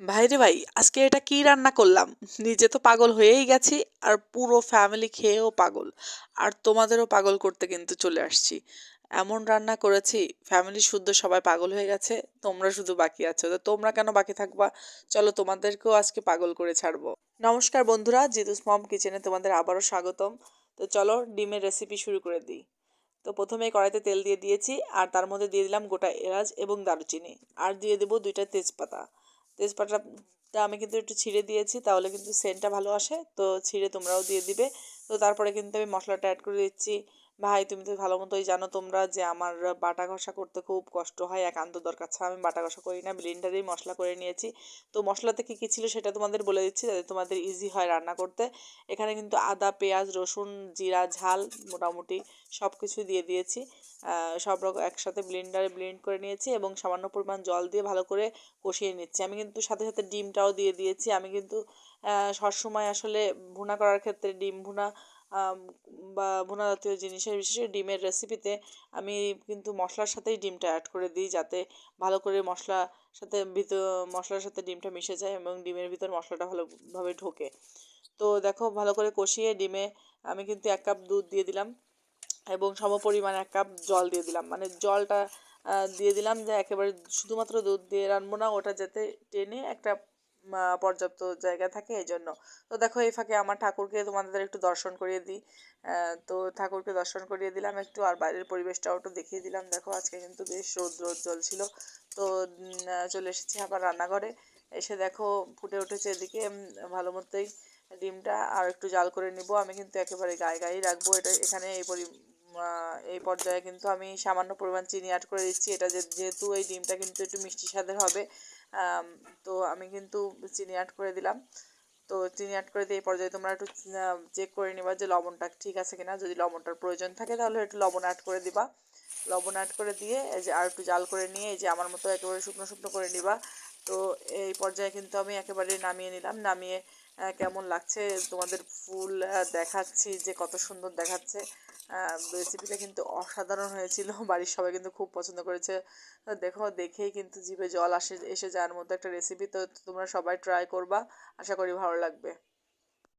ভাইরে ভাই, আজকে এটা কি রান্না করলাম! নিজে তো পাগল হয়েই গেছি, আর পুরো ফ্যামিলি খেয়েও পাগল। আর তোমাদেরও পাগল করতে কিন্তু চলে আসছি। এমন রান্না করেছি, ফ্যামিলি শুদ্ধ সবাই পাগল হয়ে গেছে, তোমরা শুধু বাকি আছো। তো তোমরা কেন বাকি থাকবা? চলো তোমাদেরকেও আজকে পাগল করে ছাড়বো। নমস্কার বন্ধুরা, জিতুস মম কিচেনে তোমাদের আবারও স্বাগতম। তো চলো ডিমের রেসিপি শুরু করে দিই। তো প্রথমে কড়াইতে তেল দিয়ে দিয়েছি, আর তার মধ্যে দিয়ে দিলাম গোটা এলাচ এবং দারুচিনি। আর দিয়ে দেবো 2টা তেজপাতা। তেজপাতাটা আমি কিন্তু একটু ছিঁড়ে দিয়েছি, তাহলে কিন্তু সেন্টটা ভালো আসে, তো ছিঁড়ে তোমরাও দিয়ে দিবে। তো তারপরে কিন্তু আমি মশলাটা অ্যাড করে দিচ্ছি। ভাই তুমি তো ভালো মতোই জানো তোমরা যে আমার বাটা ঘষা করতে খুব কষ্ট হয়, একান্ত দরকার ছাড়া আমি বাটা ঘষা করি না, ব্লেন্ডারেই মশলা করে নিয়েছি। তো মশলাতে কী কী ছিল সেটা তোমাদের বলে দিচ্ছি, যাতে তোমাদের ইজি হয় রান্না করতে। এখানে কিন্তু আদা, পেঁয়াজ, রসুন, জিরা, ঝাল মোটামুটি সব কিছু দিয়ে দিয়েছি। সব রকম একসাথে ব্লেন্ডারে ব্লেন্ড করে নিয়েছি এবং সামান্য পরিমাণ জল দিয়ে ভালো করে কষিয়ে নিচ্ছি। আমি কিন্তু সাথে সাথে ডিমটাও দিয়ে দিয়েছি। আমি কিন্তু সবসময় আসলে ভুনা করার ক্ষেত্রে ডিম ভুনা বা ভুনা জাতীয় জিনিসের, বিশেষ করে ডিমের রেসিপিতে আমি কিন্তু মশলার সাথেই ডিমটা অ্যাড করে দিই, যাতে ভালো করে মশলার সাথে ডিমটা মিশে যায় এবং ডিমের ভিতর মশলাটা ভালোভাবে ঢোকে। তো দেখো ভালো করে কষিয়ে ডিমে আমি কিন্তু 1 কাপ দুধ দিয়ে দিলাম এবং সমপরিমাণ 1 কাপ জল দিয়ে দিলাম। মানে জলটা দিয়ে দিলাম যে একেবারে শুধুমাত্র দুধ দিয়ে রানবো না, ওটা যাতে টেনে একটা পর্যাপ্ত জায়গা থাকে এই জন্য। তো দেখো এই ফাঁকে আমার ঠাকুরকে তোমাদের একটু দর্শন করিয়ে দিই। তো ঠাকুরকে দর্শন করিয়ে দিলাম একটু, আর বাইরের পরিবেশটাও একটু দেখিয়ে দিলাম। দেখো আজকে কিন্তু বেশ রোদ ছিল। তো চলে এসেছি আবার রান্নাঘরে। এসে দেখো ফুটে উঠেছে এদিকে ভালো মতোই ডিমটা। আর একটু জাল করে নিব। আমি কিন্তু একেবারে গায়ে রাখবো এটা। এখানে এই পর্যায়ে কিন্তু আমি সামান্য পরিমাণ চিনি অ্যাড করে দিচ্ছি। এটা যেহেতু এই ডিমটা কিন্তু একটু মিষ্টি স্বাদের হবে, তো আমি কিন্তু চিনি অ্যাড করে দিলাম। তো চিনি অ্যাড করে দিয়ে এই পর্যায়ে তোমরা একটু চেক করে নিবা যে লবণটা ঠিক আছে কিনা। যদি লবণটার প্রয়োজন থাকে তাহলে একটু লবণ অ্যাড করে দিবা। লবণ অ্যাড করে দিয়ে এই যে আর একটু জাল করে নিয়ে এই যে আমার মতো একেবারে শুকনো শুকনো করে নিবা। তো এই পর্যায়ে কিন্তু আমি একেবারে নামিয়ে নিলাম। নামিয়ে কেমন লাগছে তোমাদের ফুল দেখাচ্ছি যে কত সুন্দর দেখাচ্ছে। রেসিপিটা কিন্তু অসাধারণ হয়েছিল, বাড়ির সবাই কিন্তু খুব পছন্দ করেছে। দেখো দেখেই কিন্তু জিভে জল এসে যাওয়ার মতো একটা রেসিপি। তো তোমরা সবাই ট্রাই করবা, আশা করি ভালো লাগবে।